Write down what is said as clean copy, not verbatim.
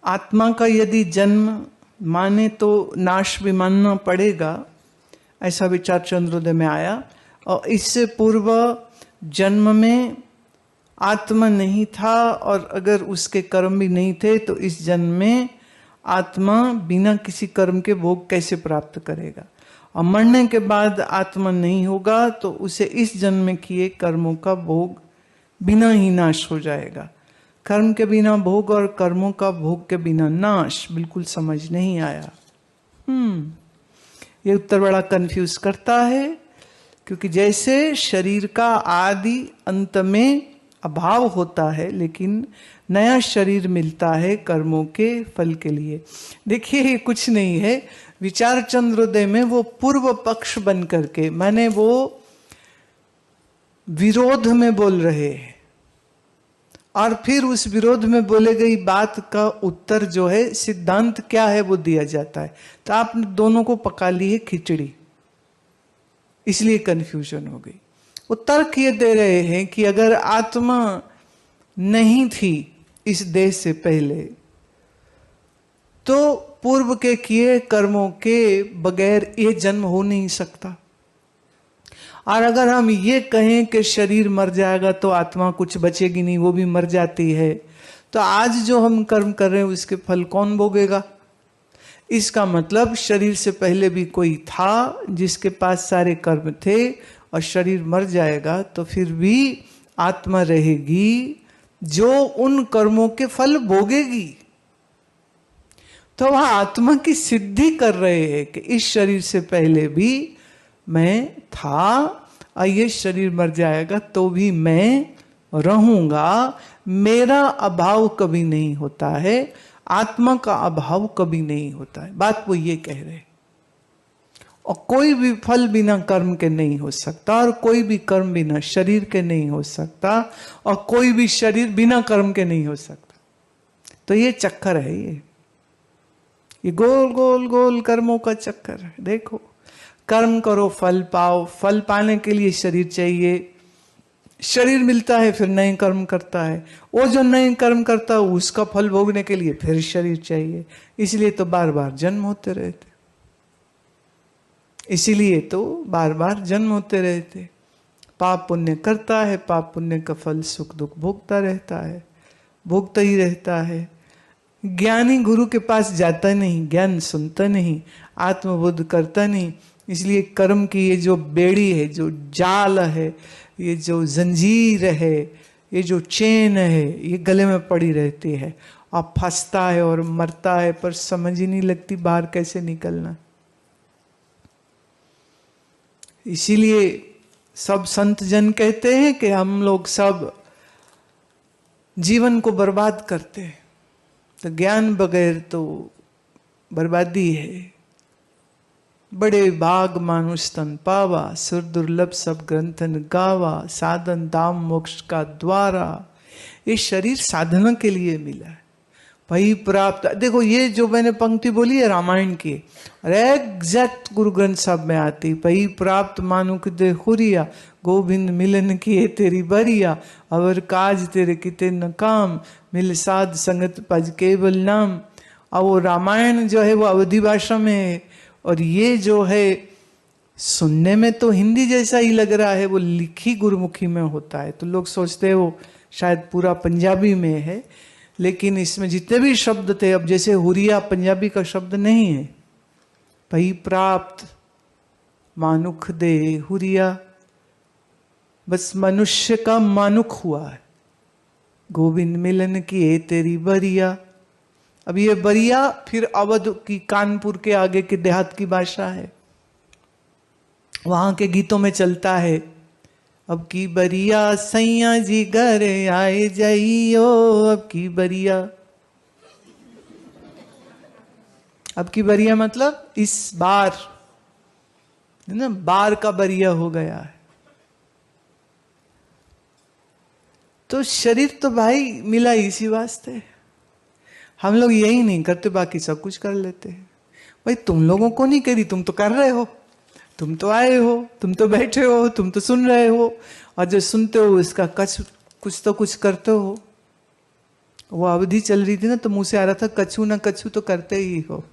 आत्मा का यदि जन्म माने तो नाश भी मानना पड़ेगा, ऐसा विचार चंद्रोदय में आया। और इससे पूर्व जन्म में आत्मा नहीं था, और अगर उसके कर्म भी नहीं थे तो इस जन्म में आत्मा बिना किसी कर्म के भोग कैसे प्राप्त करेगा। और मरने के बाद आत्मा नहीं होगा तो उसे इस जन्म में किए कर्मों का भोग बिना ही नाश हो जाएगा। कर्म के बिना भोग और कर्मों का भोग के बिना नाश, बिल्कुल समझ नहीं आया। ये उत्तर बड़ा कंफ्यूज करता है, क्योंकि जैसे शरीर का आदि अंत में अभाव होता है, लेकिन नया शरीर मिलता है कर्मों के फल के लिए। देखिए ये कुछ नहीं है, विचार चंद्रोदय में वो पूर्व पक्ष बन करके, माने वो विरोध में बोल रहे हैं, और फिर उस विरोध में बोले गई बात का उत्तर जो है, सिद्धांत क्या है वो दिया जाता है। तो आपने दोनों को पका ली है खिचड़ी, इसलिए कंफ्यूजन हो गई। वो तर्क ये दे रहे हैं कि अगर आत्मा नहीं थी इस देह से पहले, तो पूर्व के किए कर्मों के बगैर ये जन्म हो नहीं सकता। और अगर हम ये कहें कि शरीर मर जाएगा तो आत्मा कुछ बचेगी नहीं, वो भी मर जाती है, तो आज जो हम कर्म कर रहे हैं उसके फल कौन भोगेगा। इसका मतलब शरीर से पहले भी कोई था जिसके पास सारे कर्म थे, और शरीर मर जाएगा तो फिर भी आत्मा रहेगी जो उन कर्मों के फल भोगेगी। तो वह आत्मा की सिद्धि कर रहे हैं कि इस शरीर से पहले भी मैं था, और ये शरीर मर जाएगा तो भी मैं रहूंगा। मेरा अभाव कभी नहीं होता है, आत्मा का अभाव कभी नहीं होता है। बात वो ये कह रहे हैं। और कोई भी फल बिना कर्म के नहीं हो सकता, और कोई भी कर्म बिना शरीर के नहीं हो सकता, और कोई भी शरीर बिना कर्म के नहीं हो सकता। तो ये चक्कर है, ये गोल गोल गोल कर्मों का चक्कर है। देखो, कर्म करो फल पाओ, फल पाने के लिए शरीर चाहिए, शरीर मिलता है फिर नए कर्म करता है, वो जो नए कर्म करता है उसका फल भोगने के लिए फिर शरीर चाहिए। इसलिए तो बार बार जन्म होते रहते, इसीलिए तो बार बार जन्म होते रहते। पाप पुण्य करता है, पाप पुण्य का फल सुख दुख भोगता रहता है, भोगता ही रहता है। ज्ञानी गुरु के पास जाता नहीं, ज्ञान सुनता नहीं, आत्मबोध करता नहीं। इसलिए कर्म की ये जो बेड़ी है, जो जाल है, ये जो जंजीर है, ये जो चेन है, ये गले में पड़ी रहती है, और फंसता है और मरता है, पर समझ ही नहीं लगती बाहर कैसे निकलना। इसीलिए सब संत जन कहते हैं कि हम लोग सब जीवन को बर्बाद करते हैं, तो ज्ञान बगैर तो बर्बादी है। बड़े भाग मानुष तन पावा, सुर दुर्लभ सब ग्रंथन गावा, साधन धाम मोक्ष का द्वारा। ये शरीर साधना के लिए मिला है, वही प्राप्त। देखो ये जो मैंने पंक्ति बोली है रामायण की, और एग्जैक्ट गुरु ग्रंथ साहब में आती, वही प्राप्त मानुक दे हुरिया, गोविंद मिलन किए तेरी बरिया, अवर काज तेरे किते न काम, मिल साध संगत पज केवल नाम। और वो रामायण जो है वो अवधी भाषा में है, और ये जो है सुनने में तो हिंदी जैसा ही लग रहा है, वो लिखी गुरुमुखी में होता है, तो लोग सोचते हैं वो शायद पूरा पंजाबी में है। लेकिन इसमें जितने भी शब्द थे, अब जैसे हुरिया पंजाबी का शब्द नहीं है, भई प्राप्त मानुख दे हुरिया, बस मनुष्य का मानुख हुआ है, गोविंद मिलन किए तेरी बरिया। अब ये बरिया फिर अवध की, कानपुर के आगे के देहात की भाषा है, वहां के गीतों में चलता है, अब की बरिया सैया जी घर आए जाइयो, अब की बरिया। अब की बरिया मतलब इस बार, ना बार का बरिया हो गया है। तो शरीर तो भाई मिला इसी वास्ते। हम लोग यही नहीं करते, बाकी सब कुछ कर लेते हैं। भाई तुम लोगों को नहीं करी, तुम तो कर रहे हो, तुम तो आए हो, तुम तो बैठे हो, तुम तो सुन रहे हो, और जो सुनते हो इसका कुछ तो कुछ करते हो। वो अवधि चल रही थी ना, तो मुंह से आ रहा था कछु ना कछु तो करते ही हो।